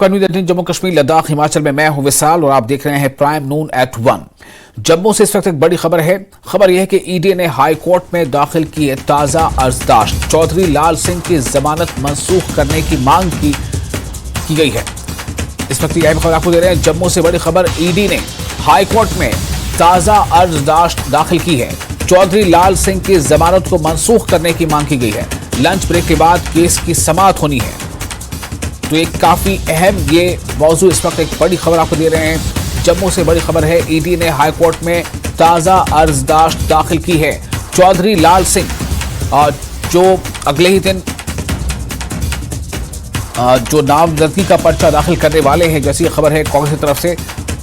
Convener Jammu Kashmir Ladakh Himachal में मैं हूं विशाल और आप देख रहे हैं प्राइम नून एट 1। जम्मू से इस वक्त एक बड़ी खबर है। खबर यह है कि ईडी ने हाई कोर्ट में दाखिल की है ताजा अर्जदाश्त। चौधरी लाल सिंह की जमानत मंसूख करने की मांग की गई है। इस वक्त यह खबर आपको दे रहे हैं। जम्मू से बड़ी खबर, ईडी ने हाई कोर्ट में ताजा अर्जदाश्त दाखिल की है। चौधरी लाल सिंह की जमानत को मंसूख करने की मांग की गई है। लंच ब्रेक के बाद केस की समाअत होनी है। तो एक काफी अहम ये मौजू, इस वक्त एक बड़ी खबर आपको दे रहे हैं। जम्मू से बड़ी खबर है, ईडी ने हाई कोर्ट में ताजा अर्जदाश्त दाखिल की है। चौधरी लाल सिंह जो अगले ही दिन जो नामजदगी का पर्चा दाखिल करने वाले हैं, जैसी खबर है कांग्रेस की तरफ से,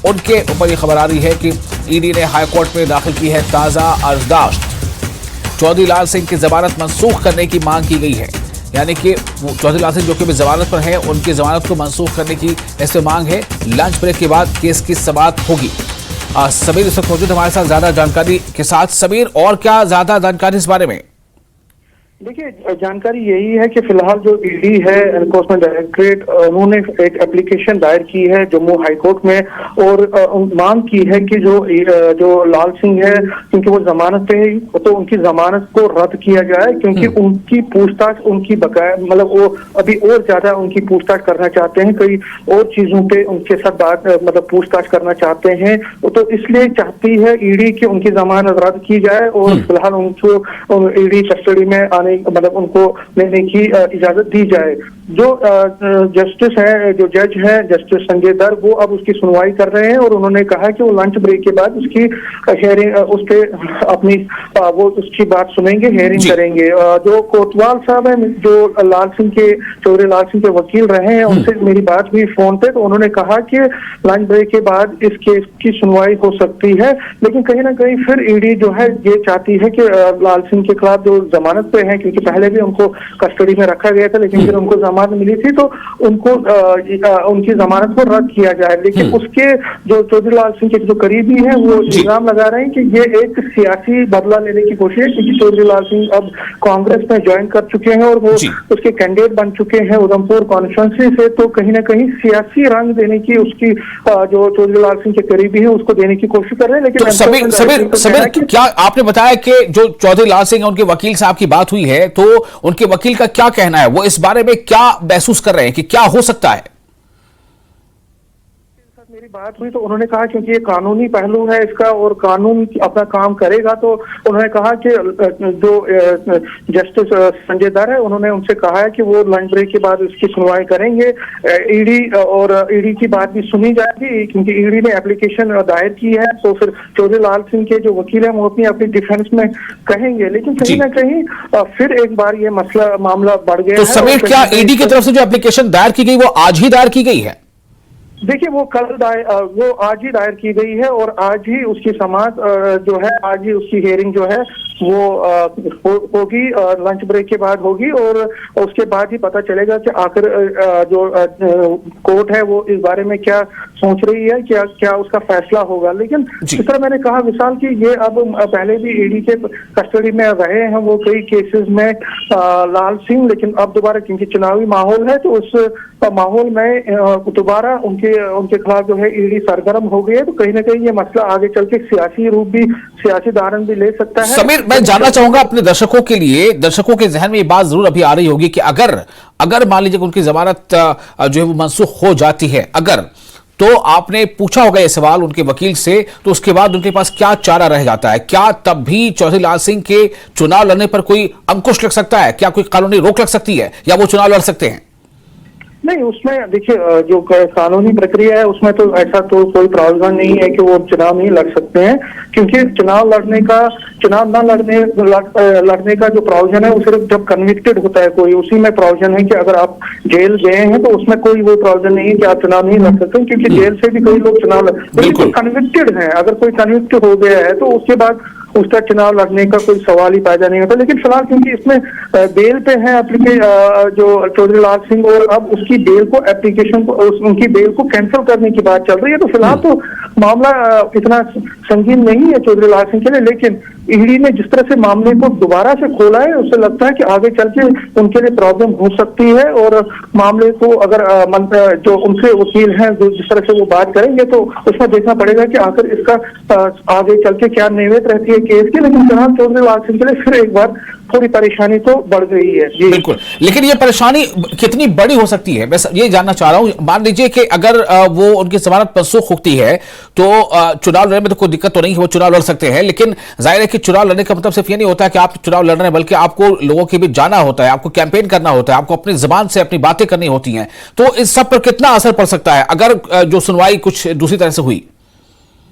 उनके ऊपर ये खबर आ रही है कि ईडी ने हाई कोर्ट में दाखिल की है ताजा अर्जदाश्त। चौधरी लाल सिंह की जमानत मंसूख करने की मांग की गई है। यानी कि चौधरी लाल सिंह जो कि जमानत पर है, उनकी जमानत को मंसूख करने की इसमें मांग है। लंच ब्रेक के बाद केस की समाअत होगी। समीर इस वक्त मौजूद हमारे साथ ज्यादा जानकारी के साथ। समीर, और क्या ज्यादा जानकारी इस बारे में? देखिए, जानकारी यही है कि फिलहाल जो ईडी है, एनफोर्समेंट डायरेक्टरेट, उन्होंने एक एप्लीकेशन दायर की है जम्मू हाई कोर्ट में और मांग की है कि जो लाल सिंह है, क्योंकि वो जमानत पे है, तो उनकी जमानत को रद्द किया जाए, क्योंकि उनकी पूछताछ, उनकी बकाया, मतलब वो अभी और ज्यादा उनकी पूछताछ करना चाहते हैं, कई और चीजों पे उनके साथ बात, मतलब पूछताछ करना चाहते हैं। तो इसलिए चाहती है ईडी कि उनकी जमानत रद्द की जाए और फिलहाल उनको ईडी कस्टडी में मतलब उनको लेने की इजाजत दी जाए। जो जस्टिस है, जो जज है, जस्टिस संजय दर, वो अब उसकी सुनवाई कर रहे हैं और उन्होंने कहा कि वो लंच ब्रेक के बाद उसकी हेयरिंग, उस पे अपनी वो उसकी बात सुनेंगे, हेयरिंग करेंगे। जो कोतवाल साहब हैं, जो चौधरी लाल सिंह के वकील रहे हैं, उनसे मेरी बात हुई फोन पे, तो उन्होंने कहा कि लंच ब्रेक के बाद इस केस की सुनवाई हो सकती है। लेकिन कहीं ना कहीं फिर ईडी जो है ये चाहती है कि लाल सिंह के खिलाफ जो जमानत पे है, क्योंकि पहले भी उनको कस्टडी में रखा गया था, लेकिन फिर उनको जमानत मिली थी, तो उनको उनकी जमानत को रद्द किया जाए। लेकिन उसके जो चौधरी लाल सिंह के जो करीबी हैं, वो इल्जाम लगा रहे हैं कि ये एक सियासी बदला लेने की कोशिश है, क्योंकि चौधरी लाल सिंह अब कांग्रेस में ज्वाइन कर चुके हैं और वो उसके कैंडिडेट बन चुके हैं उधमपुर कॉन्स्टिट्यूंसी से। तो कहीं ना कहीं सियासी रंग देने की उसकी जो चौधरी लाल सिंह के करीबी है, उसको देने की कोशिश कर रहे हैं। लेकिन तो समीर, क्या आपने बताया कि जो चौधरी लाल सिंह है, उनके वकील साहब की बात हुई है, तो उनके वकील का क्या कहना है? वो इस बारे में क्या महसूस कर रहे हैं कि क्या हो सकता है? मेरी बात हुई तो उन्होंने कहा, क्योंकि ये कानूनी पहलू है इसका और कानून अपना काम करेगा, तो उन्होंने कहा कि जो जस्टिस संजय दर है, उन्होंने उनसे कहा है कि वो लंच ब्रेक के बाद इसकी सुनवाई करेंगे। ईडी की बात भी सुनी जाएगी, क्योंकि ईडी ने एप्लीकेशन दायर की है, तो फिर चौधरी लाल सिंह के जो वकील हैं वो अपनी डिफेंस में कहेंगे। लेकिन कहीं ना कहीं फिर एक बार ये मामला बढ़ गया। तो समीर, क्या ईडी की तरफ से जो एप्लीकेशन दायर की गई वो आज ही दायर की गई है? देखिए, वो आज ही दायर की गई है और आज ही उसकी समाअत जो है, आज ही उसकी हियरिंग जो है वो होगी, लंच ब्रेक के बाद होगी और उसके बाद ही पता चलेगा कि आखिर जो कोर्ट है वो इस बारे में क्या सोच रही है, क्या उसका फैसला होगा। लेकिन जिस तरह मैंने कहा विशाल की, ये अब पहले भी ईडी के कस्टडी में रहे हैं वो कई केसेस में लाल सिंह, लेकिन अब दोबारा क्योंकि चुनावी माहौल है, तो उस माहौल में दोबारा उनके खिलाफ जो है ईडी सरगर्म हो गई है। तो कहीं ना कहीं ये मसला आगे चल के सियासी रूप भी, सियासी दारन भी ले सकता है। समीर, मैं जानना चाहूंगा अपने दर्शकों के लिए, दर्शकों के जहन में ये बात जरूर अभी आ रही होगी कि अगर मान लीजिए उनकी जमानत जो है वो मंसूख हो जाती है, तो आपने पूछा होगा ये सवाल उनके वकील से, तो उसके बाद उनके पास क्या चारा रह जाता है? क्या तब भी चौधरी लाल सिंह के चुनाव लड़ने पर कोई अंकुश लग सकता है? क्या कोई कानूनी रोक लग सकती है या वो चुनाव लड़ सकते हैं? नहीं, उसमें देखिए, जो कानूनी प्रक्रिया है उसमें तो ऐसा तो कोई प्रावधान नहीं है कि वो चुनाव नहीं लड़ सकते हैं, क्योंकि चुनाव लड़ने का जो प्रावधान है वो सिर्फ जब कन्विक्टेड होता है कोई, उसी में प्रावधान है कि अगर आप जेल गए हैं तो उसमें कोई वो प्रावधान नहीं है कि आप चुनाव नहीं लड़ सकते, क्योंकि जेल से भी कई लोग चुनाव बिल्कुल कन्विक्टेड हैं। अगर कोई कन्विक्टेड हो गया है तो उसके बाद उसका चुनाव लड़ने का कोई सवाल ही पैदा नहीं होता। लेकिन फिलहाल क्योंकि इसमें बेल पे है जो चौधरी लाल सिंह, और अब उसकी बेल को उनकी बेल को कैंसिल करने की बात चल रही है, तो फिलहाल तो मामला इतना संगीन नहीं है चौधरी लाल सिंह के लिए, लेकिन ईडी ने जिस तरह से मामले को दोबारा से खोला है उससे लगता है कि आगे चल के उनके लिए प्रॉब्लम हो सकती है। और मामले को अगर जो उनके वकील हैं जो जिस तरह से वो बात करेंगे तो उसमें देखना पड़ेगा कि आखिर इसका आगे चल के क्या नैयत रहती है केस की। लेकिन फिलहाल चौधरी लाल सिंह के लिए फिर एक बार थोड़ी परेशानी तो बढ़ गई है जी। बिल्कुल, लेकिन ये परेशानी कितनी बड़ी हो सकती है मैं ये जानना चाह रहा हूं। मान लीजिए कि अगर वो उनकी जमानत मनसूख होती है तो चुनाव लड़ने में तो कोई दिक्कत तो नहीं है, वो चुनाव लड़ सकते हैं। लेकिन जाहिर है कि चुनाव लड़ने का मतलब सिर्फ ये नहीं होता है कि आप चुनाव लड़ रहे हैं, बल्कि आपको लोगों के बीच जाना होता है, आपको कैंपेन करना होता है, आपको अपनी जुबान से अपनी बातें करनी होती हैं। तो इस सब पर कितना असर पड़ सकता है अगर जो सुनवाई कुछ दूसरी तरह से हुई?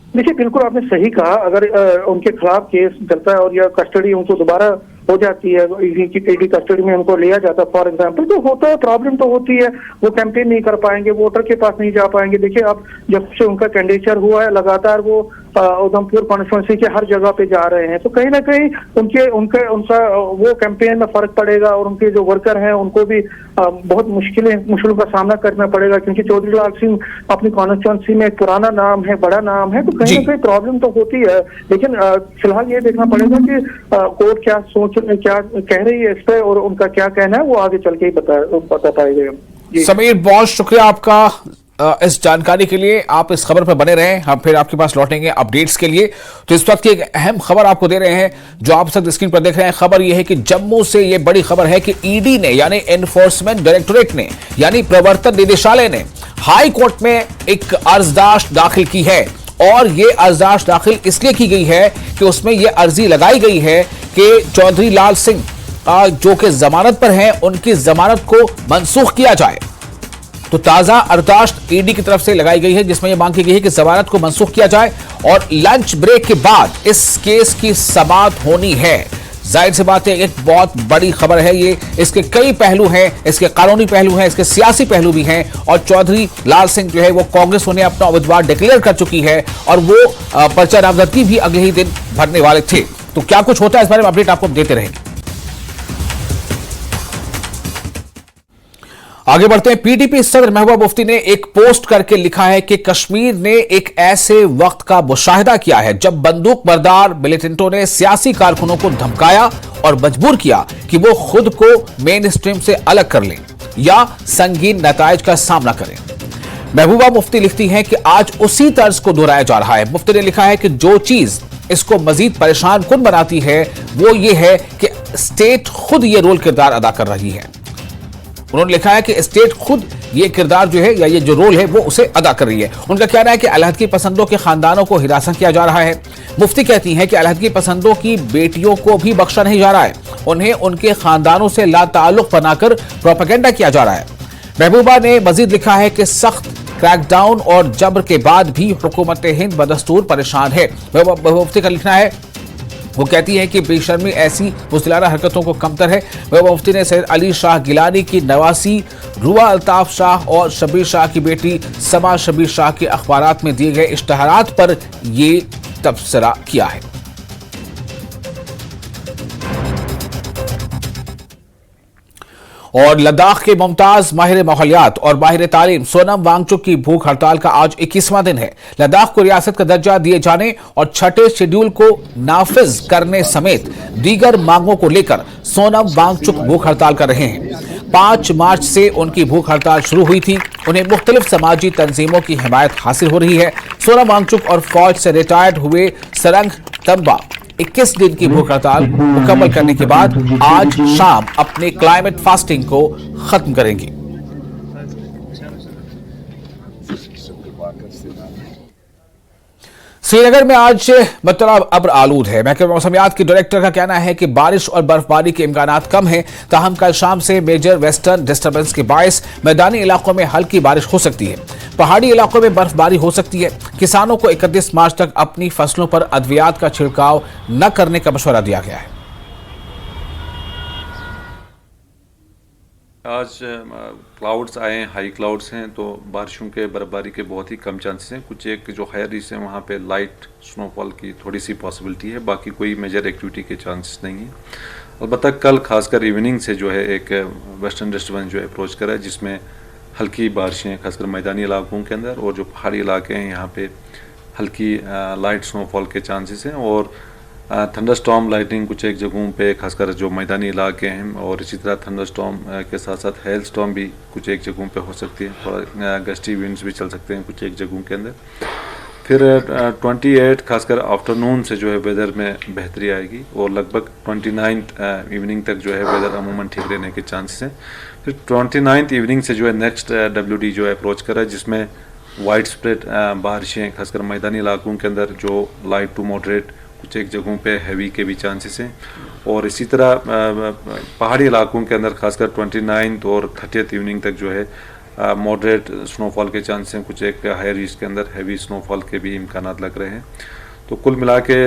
देखिए, बिल्कुल आपने सही कहा। अगर उनके खिलाफ केस चलता है और या कस्टडी उनको दोबारा हो जाती है, ईडी कस्टडी में उनको लिया जाता है फॉर एग्जांपल, तो होता है, प्रॉब्लम तो होती है। वो कैंपेन नहीं कर पाएंगे, वोटर के पास नहीं जा पाएंगे। देखिए, अब जब से उनका कैंडिडेचर हुआ है लगातार वो उधमपुर कॉन्स्टिट्यूंसी के हर जगह पे जा रहे हैं, तो कहीं ना कहीं उनका वो कैंपेन में फर्क पड़ेगा और उनके जो वर्कर हैं उनको भी बहुत मुश्किलों का सामना करना पड़ेगा, क्योंकि चौधरी लाल सिंह अपनी कॉन्स्टिट्यूंसी में एक पुराना नाम है, बड़ा नाम है, तो कहीं ना कहीं प्रॉब्लम तो होती है। लेकिन फिलहाल ये देखना पड़ेगा कि कोर्ट क्या कह रही है इस पे और उनका क्या कहना है, वो आगे चल के ही बता पाएंगे। समीर, बहुत शुक्रिया आपका इस जानकारी के लिए। आप इस खबर पर बने रहें, हम फिर आपके पास लौटेंगे अपडेट्स के लिए। तो इस वक्त की एक अहम खबर आपको दे रहे हैं जो आप सब स्क्रीन पर देख रहे हैं। खबर यह है कि जम्मू से यह बड़ी खबर है कि ईडी ने यानी एनफोर्समेंट डायरेक्टोरेट ने यानी प्रवर्तन निदेशालय ने हाई कोर्ट में एक अर्जदाश्त दाखिल की है। और यह अर्जदाश्त दाखिल इसलिए की गई है कि उसमें यह अर्जी लगाई गई है कि चौधरी लाल सिंह जो कि जमानत पर हैं उनकी जमानत को मनसूख किया जाए। तो ताजा अर्जदाश्त ईडी की तरफ से लगाई गई है जिसमें यह मांग की गई है कि जमानत को मनसूख किया जाए और लंच ब्रेक के बाद इस केस की समाअत होनी है। जाहिर सी बात है, एक बहुत बड़ी खबर है ये। इसके कई पहलू हैं, इसके कानूनी पहलू हैं, इसके सियासी पहलू भी हैं। और चौधरी लाल सिंह जो है वो कांग्रेस उन्हें अपना उम्मीदवार डिक्लेयर कर चुकी है और वो पर्चा नामजदगी भी अगले ही दिन भरने वाले थे। तो क्या कुछ होता है इस बारे में अपडेट आपको देते रहेंगे। आगे बढ़ते हैं। पीडीपी सदर महबूबा मुफ्ती ने एक पोस्ट करके लिखा है कि कश्मीर ने एक ऐसे वक्त का मुशाहिदा किया है जब बंदूक बरदार मिलिटेंटों ने सियासी कारकुनों को धमकाया और मजबूर किया कि वो खुद को मेन स्ट्रीम से अलग कर लें या संगीन नताइज का सामना करें। महबूबा मुफ्ती लिखती हैं कि आज उसी तर्ज को दोहराया जा रहा है। मुफ्ती ने लिखा है कि जो चीज इसको मजीद परेशान कुन बनाती है वो ये है कि स्टेट खुद ये रोल किरदार अदा कर रही है। उन्होंने लिखा है कि स्टेट खुद ये किरदार जो है या ये जो रोल है वो उसे अदा कर रही है। उनका कहना है कि अलहदगी पसंदों के खानदानों को हिरासा किया जा रहा है। मुफ्ती कहती हैं कि अलहदगी पसंदों की बेटियों को भी बख्शा नहीं जा रहा है, उन्हें उनके खानदानों से लाताल्लुक बनाकर प्रोपेगेंडा किया जा रहा है। महबूबा ने मजीद लिखा है कि सख्त क्रैकडाउन और जबर के बाद भी हुकूमत हिंद बदस्तूर परेशान है। मुफ्ती का लिखना है, वो कहती है कि बेशर्मी ऐसी बुज़दिलाना हरकतों को कमतर है। महबूबा मुफ्ती ने सैयद अली शाह गिलानी की नवासी, रुआ अल्ताफ शाह और शबीर शाह की बेटी समा शबीर शाह के अखबारात में दिए गए इश्तहारात पर ये तबसरा किया है। और लद्दाख के मुमताज माहिर माहौलियात और माहिर तालीम सोनम वांगचुक की भूख हड़ताल का आज 21वां दिन है। लद्दाख को रियासत का दर्जा दिए जाने और छठे शेड्यूल को नाफिज करने समेत दीगर मांगों को लेकर सोनम वांगचुक भूख हड़ताल कर रहे हैं। 5 मार्च से उनकी भूख हड़ताल शुरू हुई थी। उन्हें मुख्तलिफ समाजी तंजीमों की हिमायत हासिल हो रही है। सोनम वांगचुक और फौज से रिटायर्ड हुए सरंग तंबा 21 दिन की भूख हड़ताल मुकम्मल करने के बाद आज शाम अपने क्लाइमेट फास्टिंग को खत्म करेंगी। श्रीनगर में आज मतलब अब्र आलूद है। महकमा मौसमियात के डायरेक्टर का कहना है कि बारिश और बर्फबारी के इम्कानात कम हैं, ताहम कल शाम से मेजर वेस्टर्न डिस्टर्बेंस के बायस मैदानी इलाकों में हल्की बारिश हो सकती है। पहाड़ी इलाकों में बर्फबारी हो सकती है। किसानों को 31 मार्च तक अपनी फसलों पर अद्वियात का छिड़काव न करने का मशवरा दिया गया है। आज क्लाउड्स आए हैं, हाई क्लाउड्स हैं, तो बारिशों के बर्फबारी के बहुत ही कम चांसेस हैं। कुछ एक जो हायर रीच हैं वहाँ पे लाइट स्नोफॉल की थोड़ी सी पॉसिबिलिटी है, बाकी कोई मेजर एक्टिविटी के चांसेस नहीं है। अलबत्ता कल खासकर इवनिंग से जो है एक वेस्टर्न डिस्टर्बेंस जो है अप्रोच कर रहा है, जिसमें हल्की बारिशें खासकर मैदानी इलाकों के अंदर और जो पहाड़ी इलाके हैं यहाँ पे हल्की लाइट स्नोफॉल के चांसेस हैं, और थंडरस्टॉर्म लाइटनिंग कुछ एक जगहों पे खासकर जो मैदानी इलाके हैं, और इसी तरह थंडरस्टॉर्म के साथ साथ हेल स्टॉर्म भी कुछ एक जगहों पे हो सकती है, थोड़ा गस्टी विंड्स भी चल सकते हैं कुछ एक जगहों के अंदर। फिर 28 खासकर आफ्टरनून से जो है वेदर में बेहतरी आएगी, और लगभग 29 इवनिंग तक जो है वेदर अमूमन ठीक रहने के चांसेस हैं। फिर 29 इवनिंग से जो है नेक्स्ट WD जो है अप्रोच कर रहा है, जिसमें वाइड स्प्रेड बारिशें खासकर मैदानी इलाकों के अंदर जो लाइट टू मॉडरेट कुछ एक जगहों पे हैवी के भी चांसेस हैं, और इसी तरह पहाड़ी इलाकों के अंदर खासकर 29 और 30 इवनिंग तक जो है मॉडरेट स्नोफॉल के चांस हैं, कुछ एक हायर रीच के अंदर हैवी स्नोफॉल के भी इम्कानात लग रहे हैं। तो कुल मिला के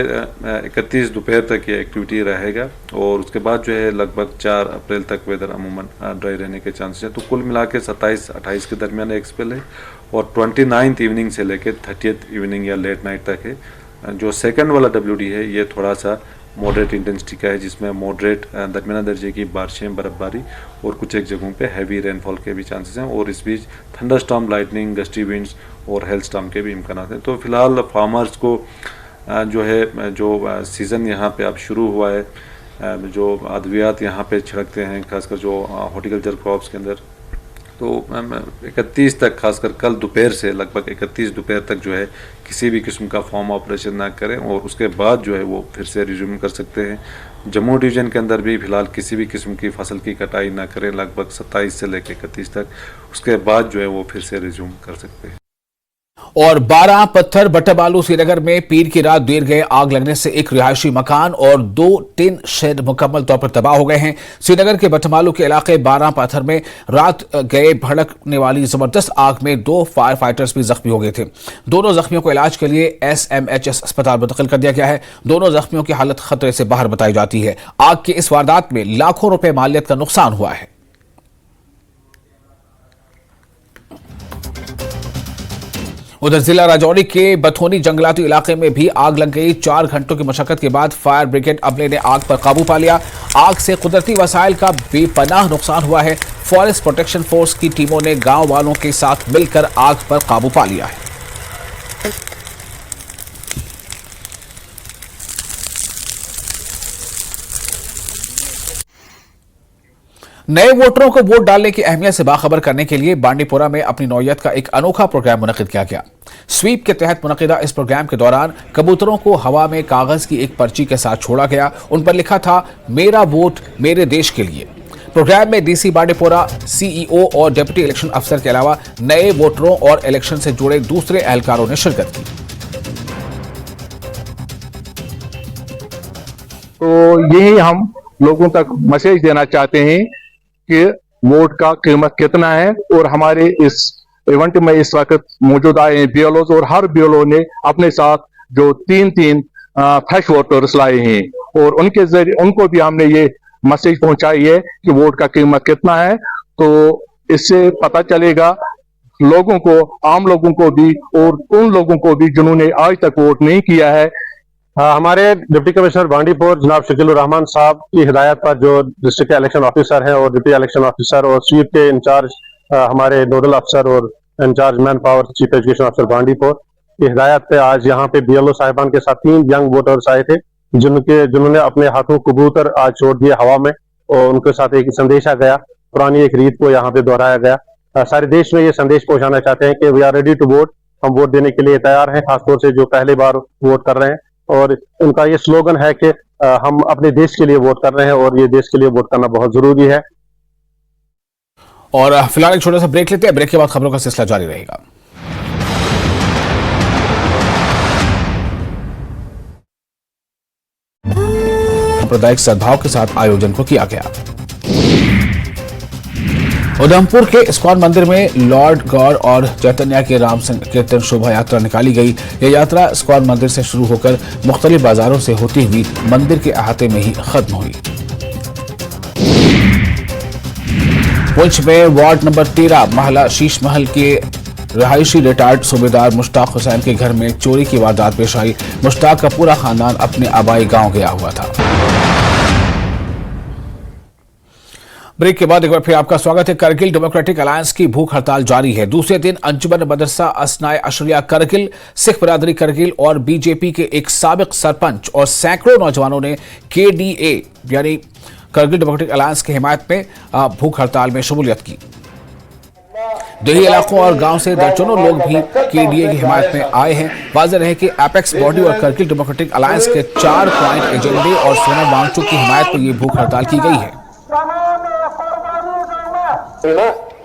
31 दोपहर तक ये एक्टिविटी रहेगा, और उसके बाद जो है लगभग 4 अप्रैल तक वेदर अमूमन ड्राई रहने के चांसेस हैं। तो कुल मिला के 27-28 के दरमियान एक स्पेल है, और 29 इवनिंग से लेकर 30 इवनिंग या लेट नाइट तक है। जो सेकंड वाला WD है ये थोड़ा सा मॉडरेट इंटेंसिटी का है, जिसमें मॉडरेट दरमियाना दर्जे की बारिशें, बर्फबारी और कुछ एक जगहों पे हैवी रेनफॉल के भी चांसेस हैं, और इस बीच थंडरस्टॉर्म, लाइटनिंग, गस्टी विंड्स और हेल स्टॉर्म के भी इम्कान हैं। तो फिलहाल फार्मर्स को जो है जो सीज़न यहाँ पे अब शुरू हुआ है, जो अद्वियात यहाँ पे छिड़कते हैं खासकर जो हॉर्टिकल्चर क्रॉप्स के अंदर, तो 31 तक खासकर कल दोपहर से लगभग 31 दोपहर तक जो है किसी भी किस्म का फार्म ऑपरेशन ना करें, और उसके बाद जो है वो फिर से रिज्यूम कर सकते हैं। जम्मू डिवीज़न के अंदर भी फिलहाल किसी भी किस्म की फसल की कटाई ना करें लगभग 27 से लेकर 31 तक, उसके बाद जो है वो फिर से रिज्यूम कर सकते हैं। और 12 पत्थर बट्टाबालू श्रीनगर में पीर की रात देर गए आग लगने से एक रिहायशी मकान और 2 टिन शेड मुकम्मल तौर पर तबाह हो गए हैं। श्रीनगर के बट्टाबालू के इलाके 12 पत्थर में रात गए भड़कने वाली जबरदस्त आग में 2 फायर फाइटर्स भी जख्मी हो गए थे। दोनों जख्मियों को इलाज के लिए SMHS अस्पताल मुंतकिल कर दिया गया है। दोनों जख्मियों की हालत खतरे से बाहर बताई जाती है। आग की इस वारदात में लाखों रुपए मालियत का नुकसान हुआ है। उधर जिला राजौरी के बथोनी जंगलाती इलाके में भी आग लग गई। 4 घंटों की मशक्कत के बाद फायर ब्रिगेड अमले ने आग पर काबू पा लिया। आग से कुदरती वसाइल का बेपनाह नुकसान हुआ है। फॉरेस्ट प्रोटेक्शन फोर्स की टीमों ने गांव वालों के साथ मिलकर आग पर काबू पा लिया है। नए वोटरों को वोट डालने की अहमियत से बाखबर करने के लिए बांडीपुरा में अपनी नौयत का एक अनोखा प्रोग्राम मुनक्किद किया गया। स्वीप के तहत मुनक्किदा इस प्रोग्राम के दौरान कबूतरों को हवा में कागज की एक पर्ची के साथ छोड़ा गया। उन पर लिखा था, मेरा वोट मेरे देश के लिए। प्रोग्राम में DC बांडीपुरा CEO और डिप्टी इलेक्शन अफसर के अलावा नए वोटरों और इलेक्शन से जुड़े दूसरे एहलकारों ने शिरकत की। तो यही हम लोगों तक मैसेज देना चाहते हैं कि वोट का कीमत कितना है, और हमारे इस इवेंट में इस वक्त मौजूद आए BLOs, और हर BLO ने अपने साथ जो 3 फ्रेश वोटर्स लाए हैं, और उनके जरिए उनको भी हमने ये मैसेज पहुंचाई है कि वोट का कीमत कितना है। तो इससे पता चलेगा लोगों को, आम लोगों को भी और उन लोगों को भी जिन्होंने आज तक वोट नहीं किया है। हमारे डिप्टी कमिश्नर बांडीपुर जनाब शकीलुर रहमान साहब की हिदायत पर जो डिस्ट्रिक्ट इलेक्शन ऑफिसर हैं और डिप्टी इलेक्शन ऑफिसर और स्वीप के इंचार्ज हमारे नोडल अफसर और in charge man power chief education अफसर बांडीपुर की हिदायत पे आज यहाँ पे BLO साहिबान के साथ 3 यंग वोटर्स आए थे, जिन्होंने अपने हाथों कबूतर आज छोड़ दिए हवा में, और उनके साथ एक संदेशा गया, पुरानी एक रीत को यहाँ पे दोहराया गया। सारे देश में ये संदेश पहुंचाना चाहते हैं कि we are ready to vote, हम वोट देने के लिए तैयार हैं, खासतौर से जो पहली बार वोट कर रहे हैं। और उनका ये स्लोगन है कि हम अपने देश के लिए वोट कर रहे हैं, और ये देश के लिए वोट करना बहुत जरूरी है। और फिलहाल एक छोटा सा ब्रेक लेते हैं। ब्रेक के बाद खबरों का सिलसिला जारी रहेगा। सांप्रदायिक सद्भाव के साथ आयोजन को किया गया। उधमपुर के इस्कॉन मंदिर में लॉर्ड गौर और चैतन्य के राम संकीर्तन शोभा यात्रा निकाली गई। यह यात्रा इस्कॉन मंदिर से शुरू होकर मुख्तलिफ बाजारों से होती हुई मंदिर के अहाते में ही खत्म हुई। पुंछ में वार्ड नंबर 13 महला शीश महल के रहायशी रिटायर्ड सूबेदार मुश्ताक हुसैन के घर में चोरी की वारदात पेश आई। मुश्ताक का पूरा खानदान अपने आबाई गांव गया हुआ था। ब्रेक के बाद एक बार फिर आपका स्वागत है। करगिल डेमोक्रेटिक अलायंस की भूख हड़ताल जारी है। दूसरे दिन अंजुमन मदरसा असनाए अशरिया करगिल, सिख बरादरी करगिल और बीजेपी के एक साबिक सरपंच और सैकड़ों नौजवानों ने KDA यानी करगिल डेमोक्रेटिक अलायंस की हिमायत में भूख हड़ताल में शमूलियत की। देही इलाकों और गांव से दर्जनों लोग भी KDA की हिमायत में आए हैं। वाज़ेह है कि एपेक्स बॉडी और करगिल डेमोक्रेटिक अलायंस के 4 पॉइंट एजेंडे और सोनम वांगचुक की हिमायत में ये भूख हड़ताल की गई है।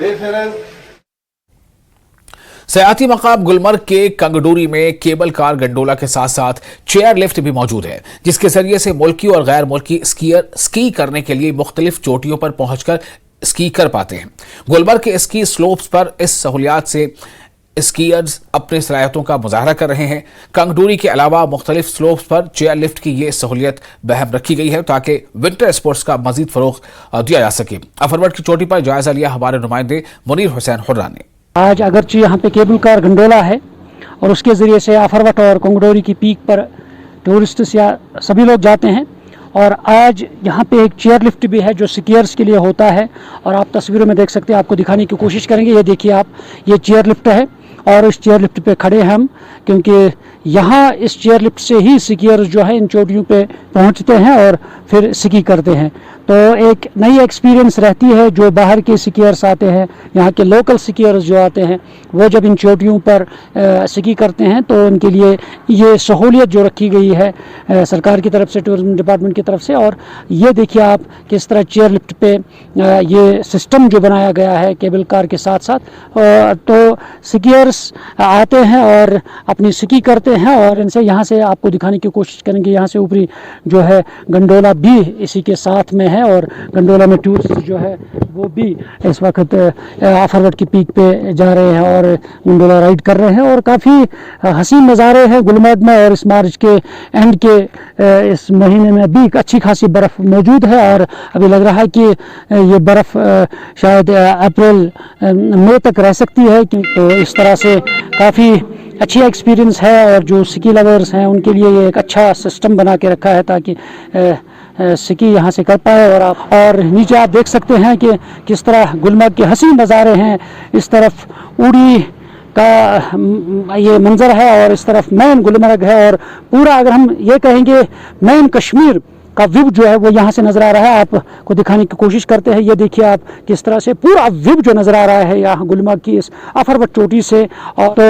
डिफरेंस। सयाती मकाम गुलमर्ग के कंगडोरी में केबल कार गंडोला के साथ साथ चेयर लिफ्ट भी मौजूद है, जिसके जरिए से मुल्की और गैर मुल्की स्कीयर स्की करने के लिए मुख्तलिफ चोटियों पर पहुंचकर स्की कर पाते हैं। गुलमर्ग के स्की स्लोप्स पर इस सहूलियात से स्कीयर्स अपनी सलाहियतों का मुजाहरा कर रहे हैं। कंगडोरी के अलावा मुख्तलिफ स्लोप्स पर चेयर लिफ्ट की ये सहूलियत बहम रखी गई है ताकि विंटर स्पोर्ट्स का मजीद फरोग दिया जा सके। अफरवट की चोटी पर जायजा लिया हमारे नुमाइंदे मुनीर हुसैन हुर्रा ने। आज अगरचे यहाँ पे केबल कार गंडोला है और उसके ज़रिए से अफरवट और कंगडोरी की पीक पर टूरिस्ट्स या सभी लोग जाते हैं। और आज यहाँ पे एक चेयर लिफ्ट भी है जो स्कीयर्स के लिए होता है और आप तस्वीरों में देख सकते हैं, आपको दिखाने की कोशिश करेंगे। ये देखिए आप, ये चेयर लिफ्ट है और इस चेयर लिफ्ट पे खड़े हैं हम, क्योंकि यहाँ इस चेयर लिफ्ट से ही स्कीयर्स जो है इन चोटियों पे पहुँचते हैं और फिर स्की करते हैं। तो एक नई एक्सपीरियंस रहती है। जो बाहर के स्कीयर्स आते हैं, यहाँ के लोकल स्कीयर्स जो आते हैं, वो जब इन चोटियों पर स्की करते हैं तो उनके लिए ये सहूलियत जो रखी गई है सरकार की तरफ से, टूरिज्म डिपार्टमेंट की तरफ से। और ये देखिए आप किस तरह चेयर लिफ्ट पे ये सिस्टम जो बनाया गया है केबल कार के साथ साथ, तो स्कीयर्स आते हैं और अपनी स्की करते हैं और इनसे यहाँ से आपको दिखाने की कोशिश करेंगे। यहाँ से ऊपरी जो है गंडोला भी इसी के साथ में है और गंडोला में टूरिस्ट जो है वो भी इस वक्त अफरवट की पीक पे जा रहे हैं और गंडोला राइड कर रहे हैं। और काफ़ी हसीन नज़ारे हैं गुलमर्ग में। और इस मार्च के एंड के इस महीने में भी अच्छी खासी बर्फ़ मौजूद है और अभी लग रहा है कि ये बर्फ़ शायद अप्रैल मई तक रह सकती है। तो इस तरह से काफ़ी अच्छी एक्सपीरियंस है और जो स्की लवर्स हैं उनके लिए ये एक अच्छा सिस्टम बना के रखा है ताकि स्की यहाँ से कर पाए। और नीचे आप देख सकते हैं कि किस तरह गुलमर्ग के हसीन नज़ारे हैं। इस तरफ उड़ी का ये मंजर है और इस तरफ मेन गुलमर्ग है और पूरा अगर हम ये कहेंगे मेन कश्मीर का व्यू जो है वो यहाँ से नज़र आ रहा है। आपको दिखाने की कोशिश करते हैं। ये देखिए आप किस तरह से पूरा व्यू जो नज़र आ रहा है यहाँ गुलमर्ग की इस अफरवट चोटी से। और तो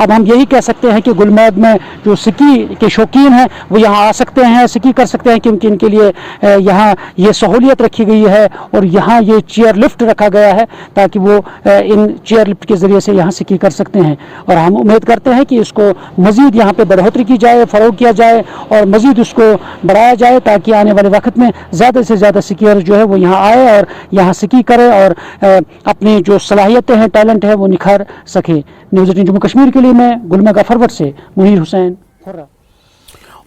अब हम यही कह सकते हैं कि गुलमर्ग में जो स्की के शौकीन हैं वो यहाँ आ सकते हैं, स्की कर सकते हैं, क्योंकि इनके लिए यहाँ ये सहूलियत रखी गई है और यहाँ ये चेयर लिफ्ट रखा गया है ताकि वो इन चेयर लिफ्ट के ज़रिए से यहाँ स्की कर सकते हैं। और हम उम्मीद करते हैं कि इसको मज़ीद यहाँ पर बढ़ोतरी की जाए, फ़रोग किया जाए और मज़ीद उसको बढ़ाया जाए ताकि आने वाले वक्त में ज़्यादा से ज़्यादा स्कीयर जो है वो यहाँ आए और यहाँ स्की करे और अपनी जो सलाहियतें हैं, टैलेंट है, वो निखार सके। न्यूज़ 18 जम्मू कश्मीर के लिए मैं गुलमर्ग अफरवट से मुनीर हुसैन हुर्रा।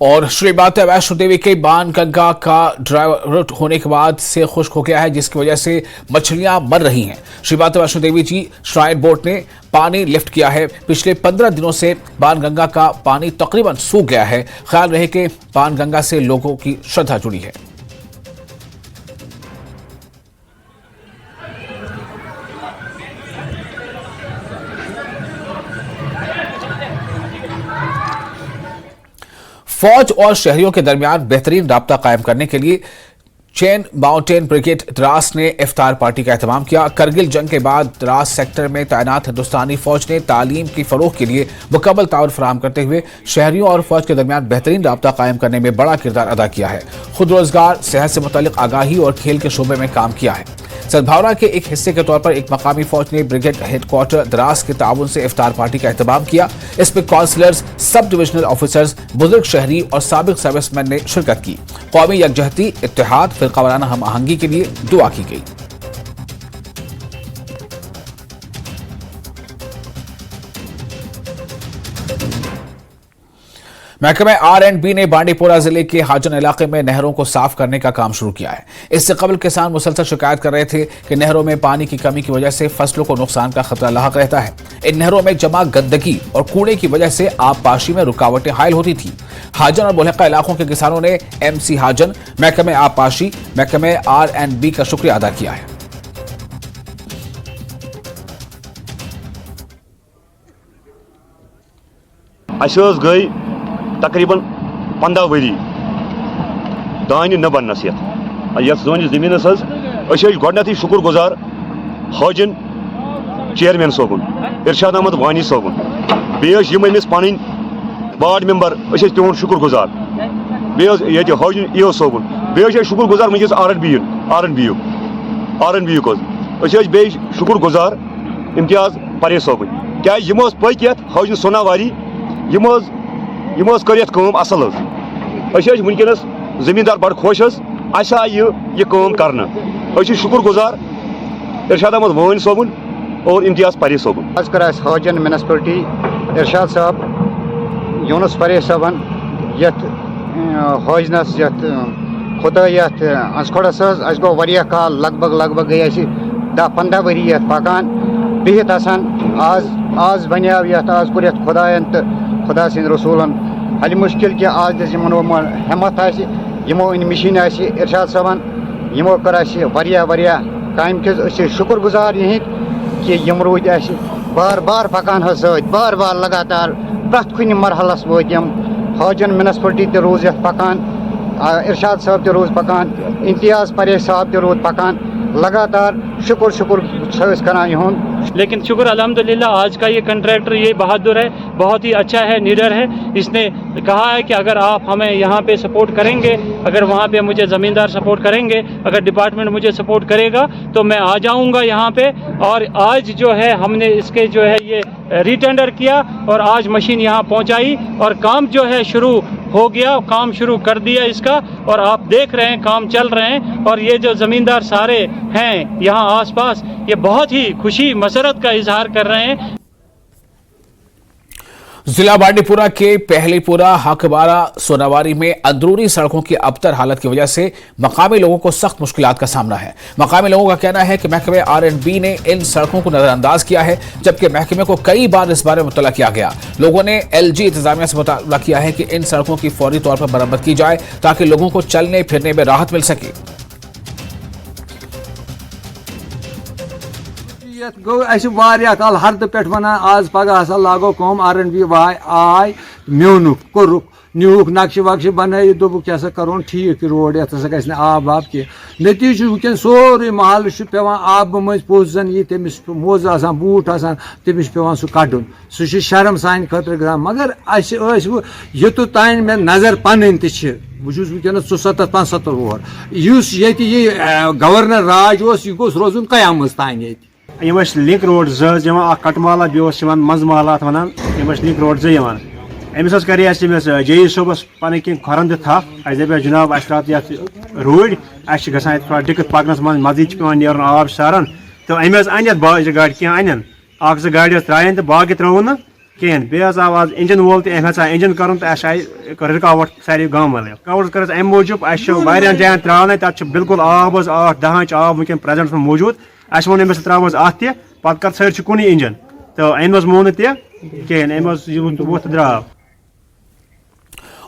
और श्री माता वैष्णो देवी के बाणगंगा का ड्राइवर्ट होने के बाद से खुश्क हो गया है, जिसकी वजह से मछलियां मर रही हैं। श्री माता वैष्णो देवी जी श्राइन बोर्ड ने पानी लिफ्ट किया है। पिछले 15 दिनों से बाणगंगा का पानी तकरीबन सूख गया है। ख्याल रहे कि बाणगंगा से लोगों की श्रद्धा जुड़ी है। फौज और शहरियों के दरमियान बेहतरीन राब्ता कायम करने के लिए चेन माउंटेन ब्रिगेड द्रास ने इफ्तार पार्टी का एहतमाम किया। करगिल जंग के बाद द्रास सेक्टर में तैनात हिंदुस्तानी फौज ने तालीम की फरोग के लिए मुकम्मल ताउन फराहम करते हुए शहरियों और फौज के दरमियान बेहतरीन राब्ता कायम करने में बड़ा किरदार अदा किया है। खुद रोजगार, सेहत से मुतल्लिक आगाही और खेल के शोबे में काम किया है। सद्भावना के एक हिस्से के तौर पर एक मकामी फौज ने ब्रिगेड हेडक्वार्टर द्रास के ताउन से इफ्तार पार्टी का एहतमाम किया। इसमें काउंसलर्स, सब डिविजनल ऑफिसर्स, बुजुर्ग शहरी और साबिक सर्विसमैन ने शिरकत की। कौमी यकजहती, इत्तेहाद, फिरकावाराना हम आहंगी के लिए दुआ की गई। महकमे R&B ने बांडीपोरा जिले के हाजन इलाके में नहरों को साफ करने का काम शुरू किया है। इससे कबल किसान मुसलसल शिकायत कर रहे थे कि नहरों में पानी की कमी की वजह से फसलों को नुकसान का खतरा लाहक रहता है। इन नहरों में जमा गंदगी और कूड़े की वजह से आबपाशी में रुकावटें हायल होती थी। हाजन और बुल्हका इलाकों के किसानों ने MC हाजन, महकमे आबपाशी, महकमे R&B का शुक्रिया अदा किया है। गई तकरीबन 15 वरी दान न बनस यथ जमीन गोडनथ शुक्र गुजार हाजन चेयरमैन सोबन इरशाद अहमद वानी सोबन बेस पन वार्ड मेंबर पे शुक्र गुजार बेस हाजन EO सोबन बे शुक्र गुजार वनस R&B बे शुक्र गुजार इम्तियाज परेज सोबन क्या पक ये हाजन सोनावारी कर असल वनकस जमींदार बड़ खुश यह कर शुक्र गुजार इरशाद अहमद वान सोबन और इम्तियाज परेज सोबन। आज कर हाजन म्यूनसिपलिटी इरशाद साहब यूनुस परेज साहबन ये हाजनस ये खुदा ये अंसखोड़स गो वह काल लगभग गई 10-15 वरी ये पकान बिहित आज बनिया आज कुर खुदायन तो खुदा सिंद रसूलन हल मुश्किल कि आज दिस हिम्मत यमो इन मशीन इरशाद साहबन यमो कर काम के शुक्र गुजार यह कि यम रूद बार बार पकान बार बार लगातार प्रत कुन मरहलस वोत यम हाजन म्यूनसिपलिटी ते रोज पकान इरशाद साहब ते रोज पकान इम्तियाज परेज साहब ते रोज पकान लगातार शुक्र करान इहुन। लेकिन शुक्र अल्हम्दुलिल्लाह आज का ये कंट्रैक्टर ये बहादुर है, बहुत ही अच्छा है, लीडर है। इसने कहा है कि अगर आप हमें यहाँ पे सपोर्ट करेंगे, अगर वहाँ पे मुझे ज़मींदार सपोर्ट करेंगे, अगर डिपार्टमेंट मुझे सपोर्ट करेगा तो मैं आ जाऊँगा यहाँ पे। और आज जो है हमने इसके जो है ये रीटेंडर किया और आज मशीन यहाँ पहुँचाई और काम जो है शुरू हो गया, काम शुरू कर दिया इसका। और आप देख रहे हैं काम चल रहे हैं और ये जो ज़मींदार सारे हैं यहाँ आसपास ये बहुत ही खुशी मसरत का इजहार कर रहे हैं। जिला बांडीपुरा के पहलीपुरा, हकबारा, सोनावारी में अंदरूनी सड़कों की अबतर हालत की वजह से मकामी लोगों को सख्त मुश्किलात का सामना है। मकामी लोगों का कहना है कि महकमे R&B ने इन सड़कों को नजरअंदाज किया है, जबकि महकमे को कई बार इस बारे में मुतला किया गया। लोगों ने LG इंतजामिया से मुतालबा किया है कि इन सड़कों की फौरी तौर पर मरम्मत की जाए ताकि लोगों को चलने फिरने में राहत मिल सके। गो काल हरद पे वन आज पगह हसा लागो कम R&B आय म्योनुक कोरुक न्यूक नक्श वक्श बन दोपुक क्या करोन ठीक रोड ये गि आब कह नतीज वुन सोरे महल पेवान आब मज पोस जन ये तमिस मोज आसान बूट आसान तमिस पेवान सह कड़न सह शर्म सान खतर गसान। मगर युत तान मे नजर पन बहुत वुनस 74-75 वोर ये गवर्नर राज यह गोस रोजन कयामत तान ये लिंक रोड कटमाला मंजमाला वन लिंक रोड अमिस कर JE सोबस पन कह खुरन थप दपे जनाब रूड़ गसान थोड़ा दिक्कत पकनस मजीद पे नीर आब सारन तो अमे अन बाज गाड़ कह अन अ गाड़ त्रायन तो बाकी त्रो न कहें बे आव आज इंजन वोल तो इंजन कर रुकावट सारे गाँव वाले रुकावट कर अमे मूजूब वारियान जायन त्रावन तक बिल्कुल आब 8-10 इंच आब वुन प्रेजेंट मौजूद वो अमिस त्रो अत पे कर सर कुन इंजन तो अमे मोन कहें अमे द्राव।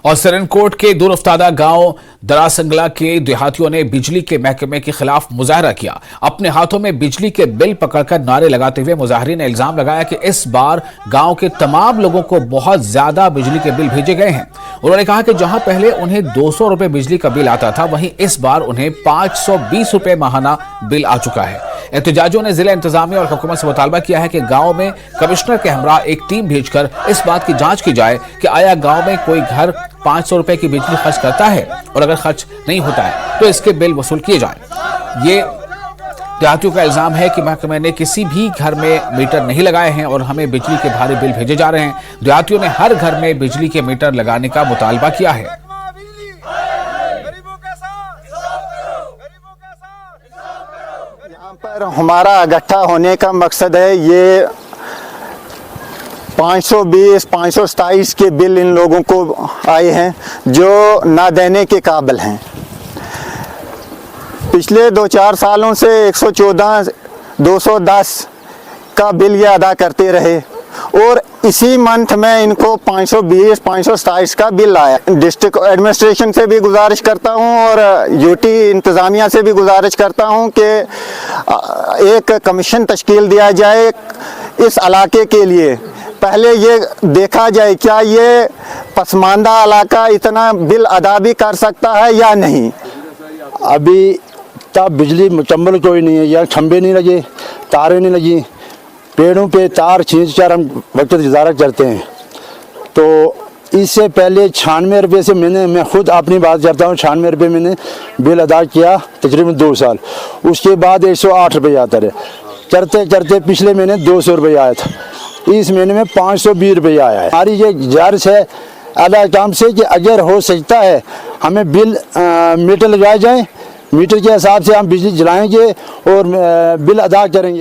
और सरनकोट के दूर अफ्तादा गांव दरासंगला के देहातियों ने बिजली के महकमे के खिलाफ मुजाहरा किया। अपने हाथों में बिजली के बिल पकड़कर नारे लगाते हुए मुजाहिरीन ने इल्जाम लगाया कि इस बार गांव के तमाम लोगों को बहुत ज्यादा बिजली के बिल भेजे गए हैं। उन्होंने कहा कि जहां पहले उन्हें 200 रुपए बिजली का बिल आता था, वहीं इस बार उन्हें 520 रुपए माहाना बिल आ चुका है। एहतजाजियों ने जिला इंतजामिया और हुकूमत से मुतालबा किया है कि गांव में कमिश्नर के हमरा एक टीम भेजकर इस बात की जांच की जाए कि आया गांव में कोई घर 500 रुपए की बिजली खर्च करता है और अगर खर्च नहीं होता है तो इसके बिल वसूल किए जाए। ये देहातियों का इल्जाम है कि महकमे ने किसी भी घर में मीटर नहीं लगाए हैं और हमें बिजली के भारी बिल भेजे जा रहे हैं। देहातियों ने हर घर में बिजली के मीटर लगाने का मुतालबा किया है। यहाँ पर हमारा इकट्ठा होने का मकसद है ये 520, 527 के बिल इन लोगों को आए हैं जो ना देने के काबिल हैं। पिछले 2-4 सालों से 114, 210 का बिल ये अदा करते रहे और इसी मंथ में इनको 520, 527 का बिल आया। डिस्ट्रिक्ट एडमिनिस्ट्रेशन से भी गुजारिश करता हूं और यूटी इंतज़ामिया से भी गुजारिश करता हूं कि एक कमीशन तश्कील दिया जाए इस इलाके के लिए। पहले ये देखा जाए क्या ये पसमानदा इलाका इतना बिल अदा भी कर सकता है या नहीं। अभी तब बिजली मुकम्मल कोई नहीं है, या खंबे नहीं लगे, तारें नहीं लगी, पेड़ों पे तार खींच कर हम वक्त गुजारा करते हैं। तो इससे पहले 96 रुपये से मैं खुद अपनी बात करता हूँ, 96 रुपये मैंने बिल अदा किया तकरीबन 2 साल। उसके बाद 108 रुपये आता रहे, करते करते पिछले महीने 200 रुपये आया था, इस महीने में 520 रुपये आया है। हमारी ये गुजारिश है अदा काम से कि अगर हो सकता है हमें बिल मीटर लगाए जाएँ, मीटर के हिसाब से हम बिजली जलाएंगे और बिल अदा करेंगे।